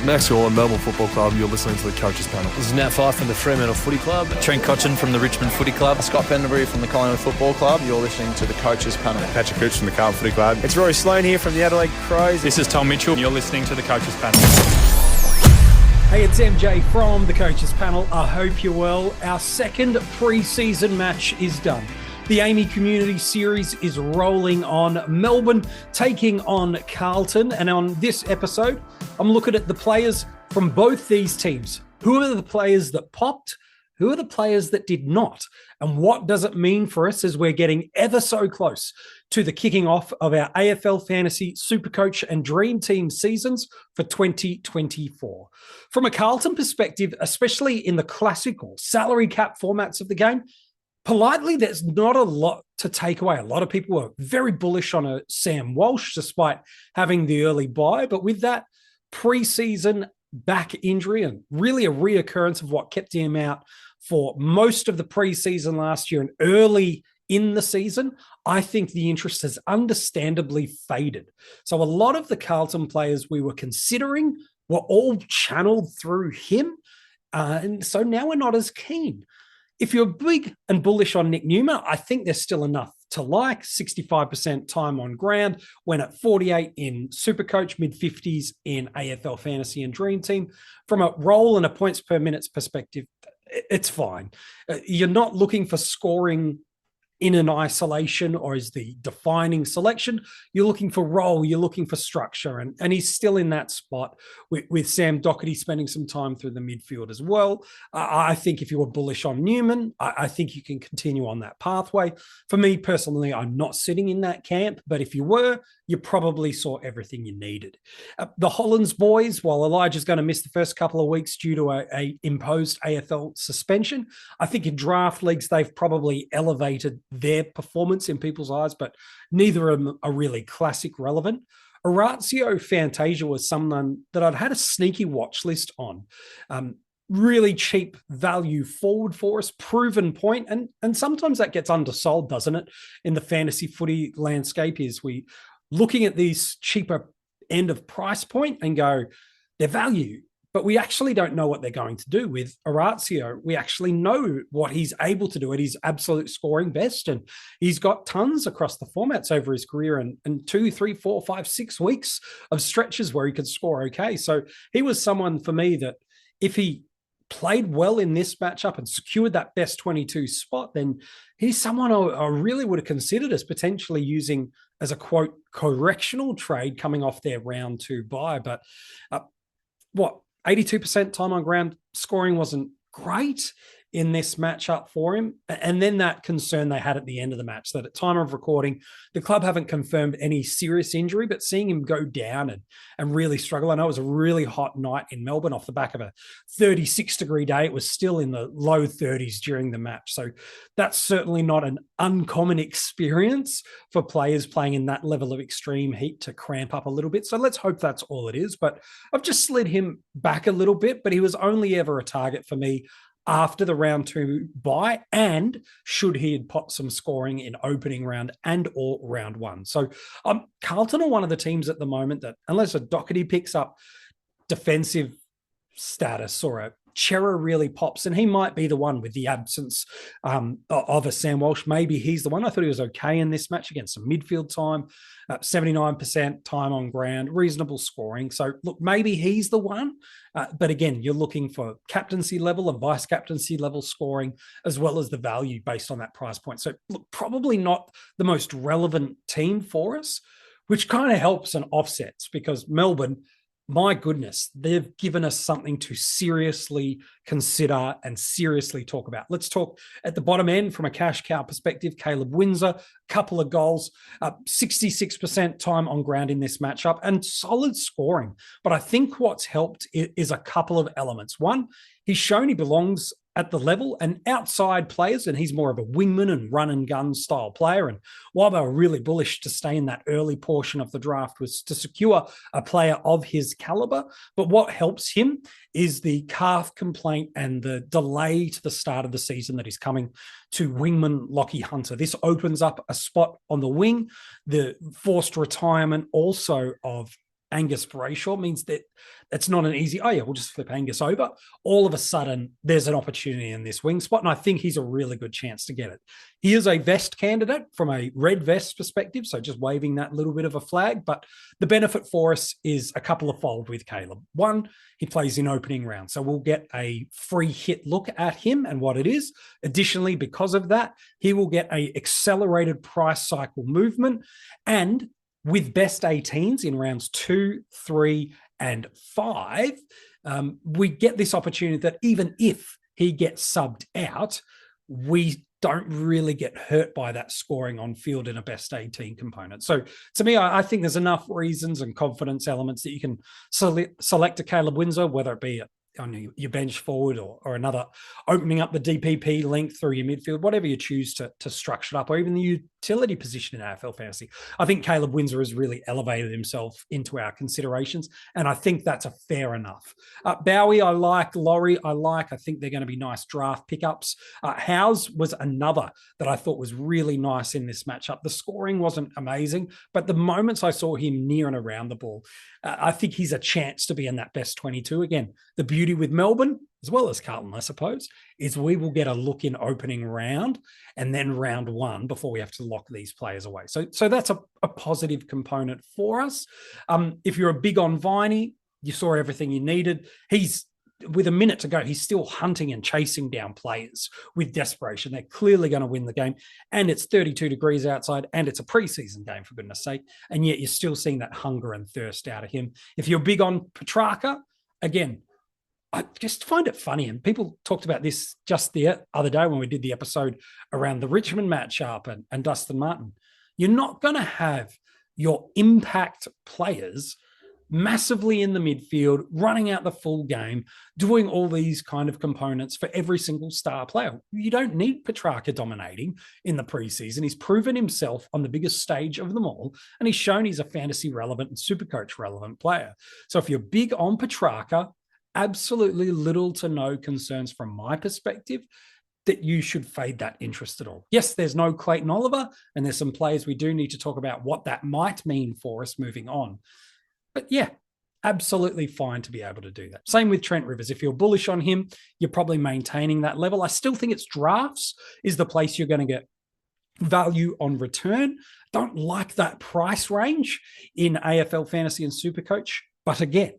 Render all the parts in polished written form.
Max Orland, Melbourne Football Club. You're listening to the Coaches Panel. This is Nat Fyfe from the Fremantle Footy Club. Trent Cotchin from the Richmond Footy Club. Scott Pendlebury from the Collingwood Football Club. You're listening to the Coaches Panel. Patrick Cooch from the Carlton Footy Club. It's Rory Sloane here from the Adelaide Crows. This is Tom Mitchell. You're listening to the Coaches Panel. Hey, it's MJ from the Coaches Panel. I hope you're well. Our second pre-season match is done. The AAMI Community Series is rolling on. Melbourne taking on Carlton. And on this episode, I'm looking at the players from both these teams. Who are the players that popped? Who are the players that did not? And what does it mean for us as we're getting ever so close to the kicking off of our AFL Fantasy SuperCoach and Dream Team seasons for 2024? From a Carlton perspective, especially in the classical salary cap formats of the game, politely, there's not a lot to take away. A lot of people were very bullish on a Sam Walsh, despite having the early bye. But with that preseason back injury and really a reoccurrence of what kept him out for most of the preseason last year and early in the season, I think the interest has understandably faded. So a lot of the Carlton players we were considering were all channeled through him. And so now we're not as keen. If you're big and bullish on Nick Newman, I think there's still enough to like. 65% time on ground, went at 48 in SuperCoach, mid-50s in AFL Fantasy and Dream Team. From a role and a points per minutes perspective, it's fine. You're not looking for scoring in an isolation or as the defining selection. You're looking for role, you're looking for structure, and he's still in that spot with Sam Docherty spending some time through the midfield as well. I think if you were bullish on Newman, I think you can continue on that pathway. For me personally, I'm not sitting in that camp, but if you were, you probably saw everything you needed. The Hollands boys, while Elijah's going to miss the first couple of weeks due to a imposed AFL suspension, I think in draft leagues, they've probably elevated their performance in people's eyes, but neither of them are really classic relevant. Orazio Fantasia was someone that I'd had a sneaky watch list on. Really cheap value forward for us, proven point, and sometimes that gets undersold, doesn't it? In the fantasy footy landscape, is we looking at these cheaper end of price point and go, they're value. But we actually don't know what they're going to do with Orazio. We actually know what he's able to do at his absolute scoring best. And he's got tons across the formats over his career and 2, 3, 4, 5, 6 weeks of stretches where he could score okay. So he was someone for me that if he played well in this matchup and secured that best 22 spot, then he's someone I really would have considered as potentially using as a, quote, correctional trade coming off their round 2 bye. But 82% time on ground scoring wasn't great in this matchup for him. And then that concern they had at the end of the match, that at time of recording, the club haven't confirmed any serious injury, but seeing him go down and really struggle. I know it was a really hot night in Melbourne off the back of a 36-degree day. It was still in the low 30s during the match. So that's certainly not an uncommon experience for players playing in that level of extreme heat to cramp up a little bit. So let's hope that's all it is. But I've just slid him back a little bit, but he was only ever a target for me after the round 2 bye, and should he had popped some scoring in opening round and or round 1. So Carlton are one of the teams at the moment that, unless a Docherty picks up defensive status or a Chera really pops, and he might be the one with the absence of a Sam Walsh. Maybe he's the one. I thought he was okay in this match against some midfield time, 79% time on ground, reasonable scoring. So look, maybe he's the one. But again, you're looking for captaincy level and vice captaincy level scoring, as well as the value based on that price point. So look, probably not the most relevant team for us, which kind of helps and offsets, because Melbourne, my goodness, they've given us something to seriously consider and seriously talk about. Let's talk at the bottom end from a cash cow perspective. Caleb Windsor, couple of goals, 66% time on ground in this matchup, and solid scoring. But I think what's helped is a couple of elements. One, he's shown he belongs at the level and outside players, and he's more of a wingman and run and gun style player. And while they were really bullish to stay in that early portion of the draft was to secure a player of his caliber. But what helps him is the calf complaint and the delay to the start of the season that is coming to wingman Lockie Hunter. This opens up a spot on the wing, the forced retirement also of Angus Brayshaw means that it's not an easy, oh yeah, we'll just flip Angus over. All of a sudden, there's an opportunity in this wing spot, and I think he's a really good chance to get it. He is a vest candidate from a red vest perspective, so just waving that little bit of a flag, but the benefit for us is a couple of fold with Caleb. One, he plays in opening round, so we'll get a free hit look at him and what it is. Additionally, because of that, he will get a accelerated price cycle movement, and with best 18s in rounds 2, 3, and 5, we get this opportunity that even if he gets subbed out, we don't really get hurt by that scoring on field in a best 18 component. So to me, I think there's enough reasons and confidence elements that you can select a Caleb Windsor, whether it be on your bench forward or another opening up the DPP link through your midfield, whatever you choose to structure it up, or even the utility position in AFL Fantasy. I think Caleb Windsor has really elevated himself into our considerations, and I think that's a fair enough. Bowie, I like. Laurie, I like. I think they're going to be nice draft pickups. Howes was another that I thought was really nice in this matchup. The scoring wasn't amazing, but the moments I saw him near and around the ball, I think he's a chance to be in that best 22. Again, the beauty with Melbourne, as well as Carlton, I suppose, is we will get a look in opening round and then round 1 before we have to lock these players away. So that's a positive component for us. If you're a big on Viney, you saw everything you needed. He's, with a minute to go, he's still hunting and chasing down players with desperation. They're clearly going to win the game, and it's 32 degrees outside, and it's a preseason game, for goodness sake, and yet you're still seeing that hunger and thirst out of him. If you're big on Petrarca, again, I just find it funny, and people talked about this just the other day when we did the episode around the Richmond matchup and Dustin Martin. You're not going to have your impact players massively in the midfield, running out the full game, doing all these kind of components for every single star player. You don't need Petrarca dominating in the preseason. He's proven himself on the biggest stage of them all, and he's shown he's a fantasy relevant and SuperCoach relevant player. So if you're big on Petrarca, absolutely little to no concerns from my perspective that you should fade that interest at all. Yes, there's no Clayton Oliver, and there's some players we do need to talk about what that might mean for us moving on. But yeah, absolutely fine to be able to do that. Same with Trent Rivers. If you're bullish on him, you're probably maintaining that level. I still think it's drafts is the place you're going to get value on return. Don't like that price range in AFL Fantasy and SuperCoach. But again,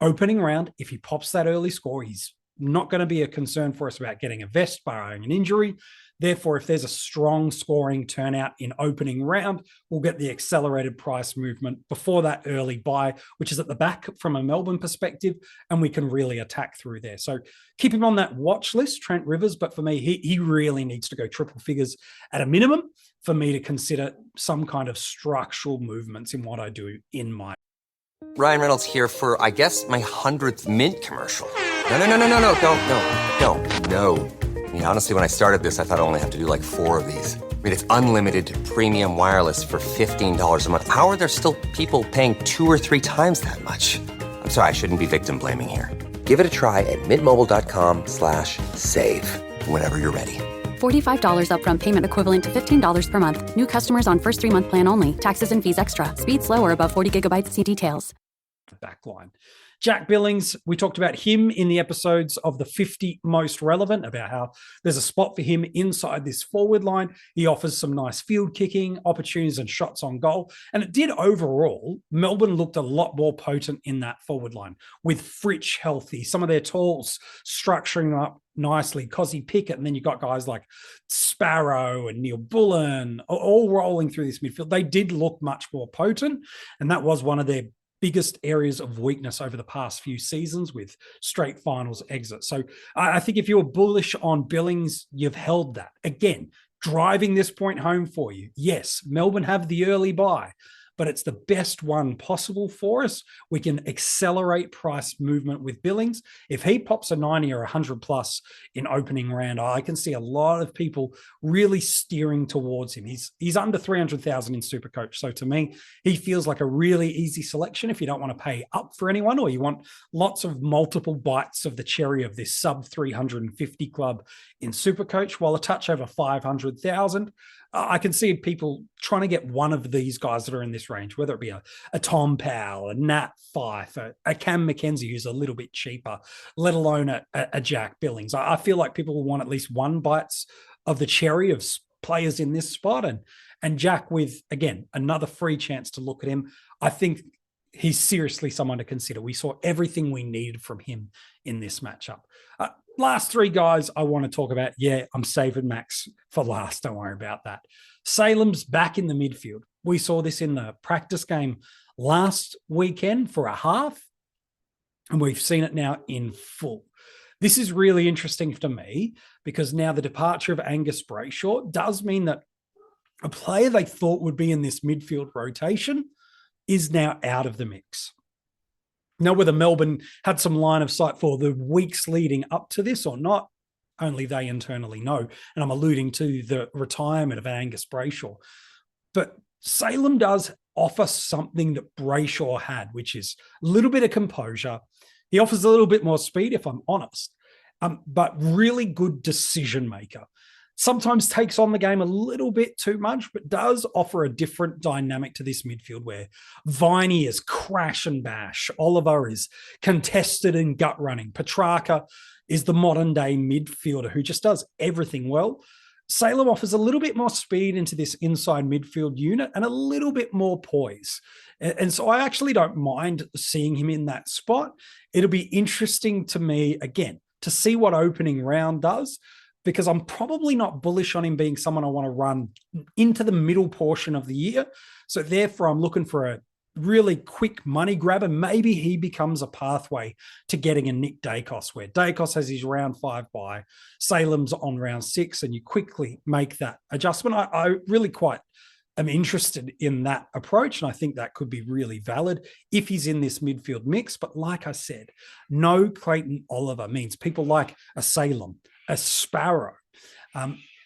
opening round, if he pops that early score, he's not going to be a concern for us about getting a vest barring an injury. Therefore, if there's a strong scoring turnout in opening round, we'll get the accelerated price movement before that early buy, which is at the back from a Melbourne perspective, and we can really attack through there. So keep him on that watch list, Trent Rivers, but for me, he really needs to go triple figures at a minimum for me to consider some kind of structural movements in what I do in my... Ryan Reynolds here for, I guess, my 100th Mint commercial. No, don't. I mean, honestly, when I started this, I thought I only have to do like 4 of these. I mean, it's unlimited premium wireless for $15 a month. How are there still people paying 2 or 3 times that much? I'm sorry, I shouldn't be victim blaming here. Give it a try at mintmobile.com/save. Whenever you're ready. $45 upfront payment equivalent to $15 per month. New customers on first 3-month plan only. Taxes and fees extra. Speed slower above 40 gigabytes. See details. Backline. Jack Billings, we talked about him in the episodes of the 50 most relevant, about how there's a spot for him inside this forward line. He offers some nice field kicking opportunities and shots on goal. And it did overall. Melbourne looked a lot more potent in that forward line with Fritsch healthy, some of their talls structuring up nicely, Cozzy Pickett, and then you've got guys like Sparrow and Neil Bullen all rolling through this midfield. They did look much more potent, and that was one of their biggest areas of weakness over the past few seasons with straight finals exit. So I think if you're bullish on Billings, you've held that. Again, driving this point home for you. Yes, Melbourne have the early buy, but it's the best one possible for us. We can accelerate price movement with Billings. If he pops a 90 or 100 plus in opening round, I can see a lot of people really steering towards him. He's under 300,000 in SuperCoach. So to me, he feels like a really easy selection if you don't want to pay up for anyone, or you want lots of multiple bites of the cherry of this sub 350 club in SuperCoach, while a touch over 500,000. I can see people trying to get one of these guys that are in this range, whether it be a Tom Powell, a Nat Fife, a Cam McKenzie, who's a little bit cheaper, let alone a Jack Billings. I feel like people will want at least one bites of the cherry of players in this spot. And Jack, with, again, another free chance to look at him, I think he's seriously someone to consider. We saw everything we needed from him in this matchup. Last three guys I want to talk about. Yeah, I'm saving Max for last. Don't worry about that. Salem's back in the midfield. We saw this in the practice game last weekend for a half, and we've seen it now in full. This is really interesting to me because now the departure of Angus Brayshaw does mean that a player they thought would be in this midfield rotation is now out of the mix. Now, whether Melbourne had some line of sight for the weeks leading up to this or not, only they internally know. And I'm alluding to the retirement of Angus Brayshaw. But Salem does offer something that Brayshaw had, which is a little bit of composure. He offers a little bit more speed, if I'm honest, but really good decision maker. Sometimes takes on the game a little bit too much, but does offer a different dynamic to this midfield where Viney is crash and bash. Oliver is contested and gut running. Petrarca is the modern day midfielder who just does everything well. Salem offers a little bit more speed into this inside midfield unit and a little bit more poise. And so I actually don't mind seeing him in that spot. It'll be interesting to me, again, to see what opening round does, because I'm probably not bullish on him being someone I want to run into the middle portion of the year. So therefore, I'm looking for a really quick money grabber. Maybe he becomes a pathway to getting a Nick Dacos, where Dacos has his round 5 bye, Salem's on round 6, and you quickly make that adjustment. I really quite am interested in that approach, and I think that could be really valid if he's in this midfield mix. But like I said, no Clayton Oliver means people like a Salem, a Sparrow,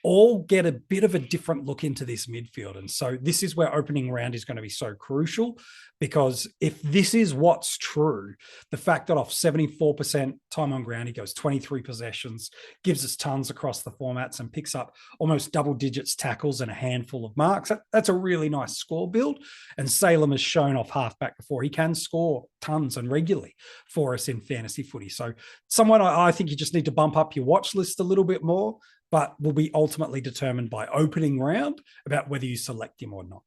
all get a bit of a different look into this midfield. And so this is where opening round is going to be so crucial, because if this is what's true, the fact that off 74% time on ground, he goes 23 possessions, gives us tons across the formats and picks up almost double digits tackles and a handful of marks. That's a really nice score build. And Salem has shown off halfback before. He can score tons and regularly for us in fantasy footy. So someone I think you just need to bump up your watch list a little bit more, but will be ultimately determined by opening round about whether you select him or not.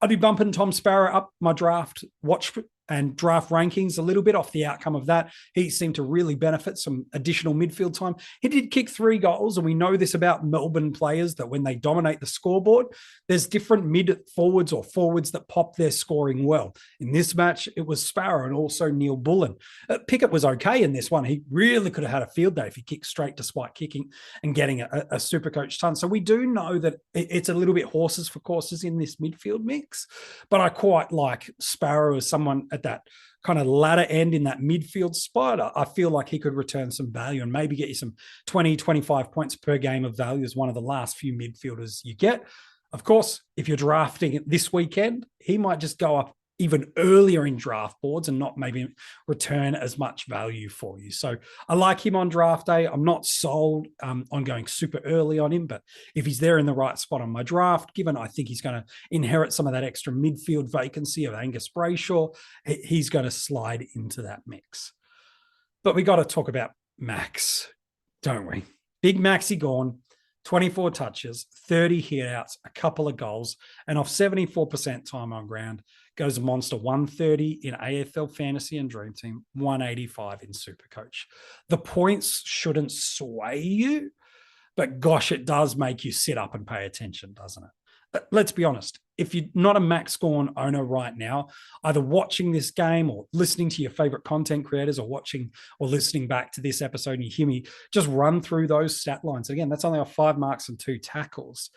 I'd be bumping Tom Sparrow up my draft watch and draft rankings a little bit off the outcome of that. He seemed to really benefit some additional midfield time. He did kick 3 goals, and we know this about Melbourne players, that when they dominate the scoreboard, there's different mid forwards or forwards that pop their scoring well. In this match, it was Sparrow and also Neil Bullen. Pickett was okay in this one. He really could have had a field day if he kicked straight despite kicking and getting a SuperCoach ton. So we do know that it's a little bit horses for courses in this midfield mix, but I quite like Sparrow as someone at that kind of latter end in that midfield spot. I feel like he could return some value and maybe get you some 20, 25 points per game of value as one of the last few midfielders you get. Of course, if you're drafting it this weekend, he might just go up even earlier in draft boards and not maybe return as much value for you. So I like him on draft day. I'm not sold on going super early on him, but if he's there in the right spot on my draft, given I think he's going to inherit some of that extra midfield vacancy of Angus Brayshaw, he's going to slide into that mix. But we got to talk about Max, don't we? Big Maxi gone. 24 touches, 30 hitouts, a couple of goals, and off 74% time on ground, goes a monster 130 in AFL Fantasy and Dream Team, 185 in SuperCoach. The points shouldn't sway you, but gosh, it does make you sit up and pay attention, doesn't it? Let's be honest. If you're not a Max Gawn owner right now, either watching this game or listening to your favorite content creators or watching or listening back to this episode and you hear me just run through those stat lines. Again, that's only off 5 marks and 2 tackles.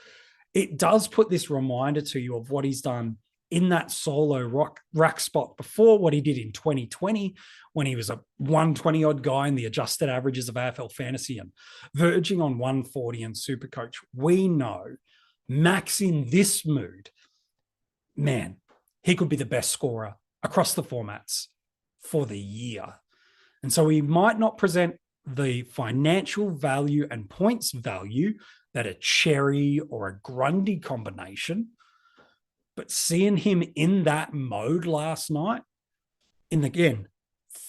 It does put this reminder to you of what he's done in that solo ruck spot before, what he did in 2020 when he was a 120-odd guy in the adjusted averages of AFL Fantasy and verging on 140 in SuperCoach. We know Max in this mood, man, he could be the best scorer across the formats for the year. And so he might not present the financial value and points value that a Cherry or a Grundy combination, but seeing him in that mode last night, in again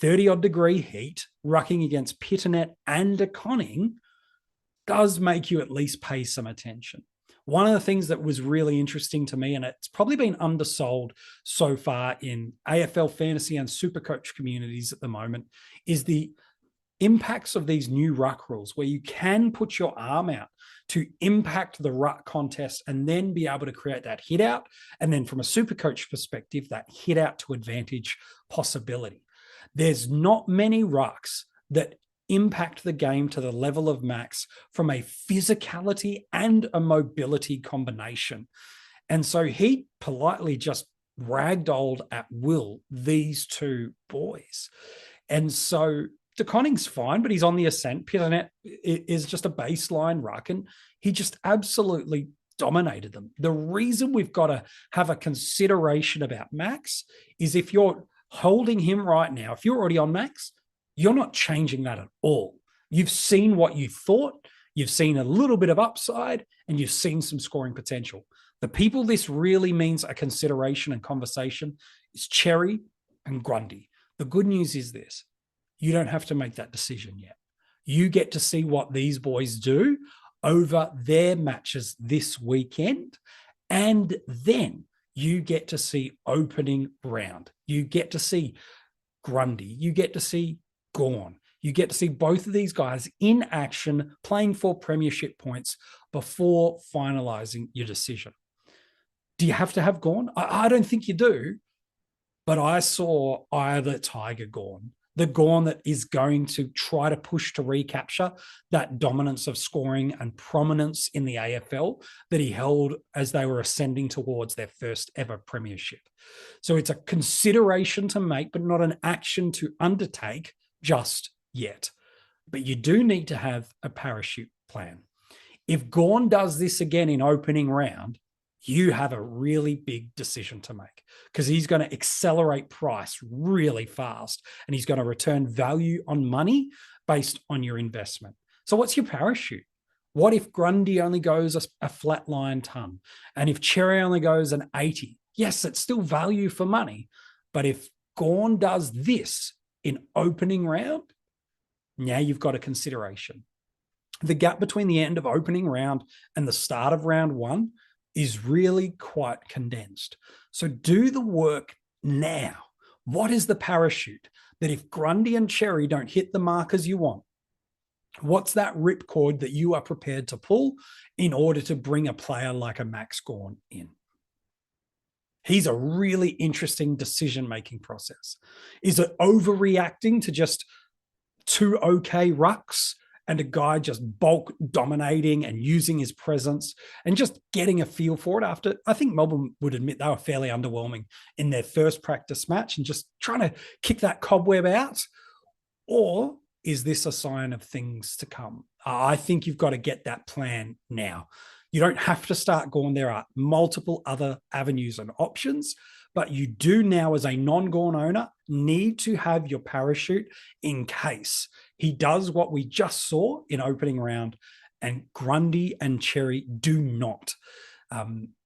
30-odd degree heat, rucking against Pitternet and De Koning, does make you at least pay some attention. One of the things that was really interesting to me, and it's probably been undersold so far in AFL Fantasy and SuperCoach communities at the moment, is the impacts of these new ruck rules where you can put your arm out to impact the ruck contest and then be able to create that hit out. And then from a SuperCoach perspective, that hit out to advantage possibility. There's not many rucks that impact the game to the level of Max from a physicality and a mobility combination. And so he politely just ragdolled at will these two boys. And so De Koning's fine, but he's on the ascent. Pitternet is just a baseline ruck, and he just absolutely dominated them. The reason we've got to have a consideration about Max is if you're holding him right now, if you're already on Max, you're not changing that at all. You've seen what you thought, you've seen a little bit of upside, and you've seen some scoring potential. The people this really means a consideration and conversation is Cherry and Grundy. The good news is this: you don't have to make that decision yet. You get to see what these boys do over their matches this weekend, and then you get to see opening round. You get to see Grundy. You get to see Gawn. You get to see both of these guys in action, playing for premiership points before finalizing your decision. Do you have to have Gawn? I don't think you do, but I saw either Tiger Gawn, the Gawn that is going to try to push to recapture that dominance of scoring and prominence in the AFL that he held as they were ascending towards their first ever premiership. So it's a consideration to make, but not an action to undertake just yet. But you do need to have a parachute plan. If Gawn does this again in opening round, you have a really big decision to make, because he's going to accelerate price really fast and he's going to return value on money based on your investment. So what's your parachute? What if Grundy only goes a flat line ton? And if Cherry only goes an 80? Yes, it's still value for money. But if Gawn does this in opening round, now you've got a consideration. The gap between the end of opening round and the start of round one is really quite condensed. So do the work now. What is the parachute that if Grundy and Cherry don't hit the markers you want, what's that ripcord that you are prepared to pull in order to bring a player like a Max Gawn in? He's a really interesting decision-making process. Is it overreacting to just two okay rucks and a guy just bulk dominating and using his presence and just getting a feel for it after? I think Melbourne would admit they were fairly underwhelming in their first practice match and just trying to kick that cobweb out. Or is this a sign of things to come? I think you've got to get that plan now. You don't have to start Gawn. There are multiple other avenues and options, but you do now, as a non-Gawn owner, need to have your parachute in case he does what we just saw in opening round and Grundy and Cherry do not.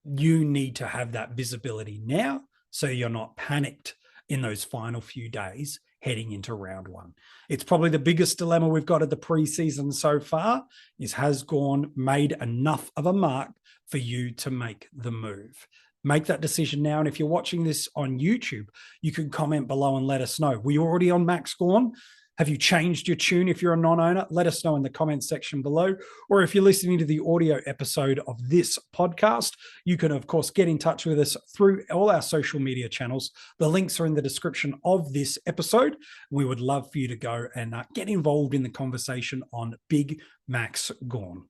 You need to have that visibility now so you're not panicked in those final few days heading into round one. It's probably the biggest dilemma we've got at the preseason so far is, has Gawn made enough of a mark for you to make the move? Make that decision now. And if you're watching this on YouTube, you can comment below and let us know. Were you already on Max Gawn? Have you changed your tune if you're a non-owner? Let us know in the comments section below. Or if you're listening to the audio episode of this podcast, you can, of course, get in touch with us through all our social media channels. The links are in the description of this episode. We would love for you to go and get involved in the conversation on Big Max Gawn.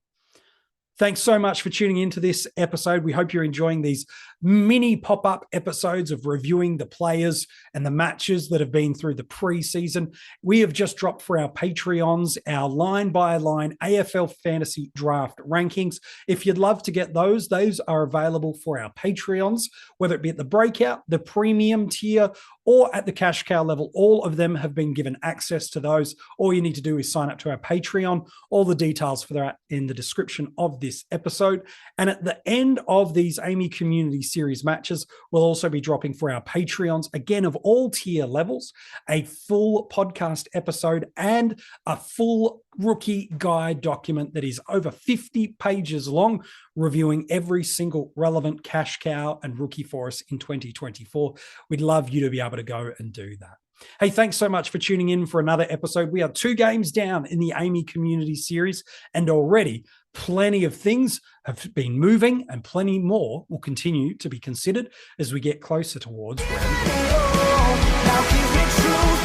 Thanks so much for tuning into this episode. We hope you're enjoying these mini pop-up episodes of reviewing the players and the matches that have been through the preseason. We have just dropped for our Patreons our line-by-line AFL Fantasy Draft rankings. If you'd love to get those are available for our Patreons, whether it be at the breakout, the premium tier, or at the cash cow level. All of them have been given access to those. All you need to do is sign up to our Patreon. All the details for that in the description of this episode. And at the end of these AAMI Community Series matches, we'll also be dropping for our Patreons, again, of all tier levels, a full podcast episode and a full rookie guide document that is over 50 pages long, reviewing every single relevant cash cow and rookie for us in 2024. We'd love you to be able to go and do that. Hey, thanks so much for tuning in for another episode. We are 2 games down in the AAMI Community Series, and already plenty of things have been moving and plenty more will continue to be considered as we get closer towards round 4.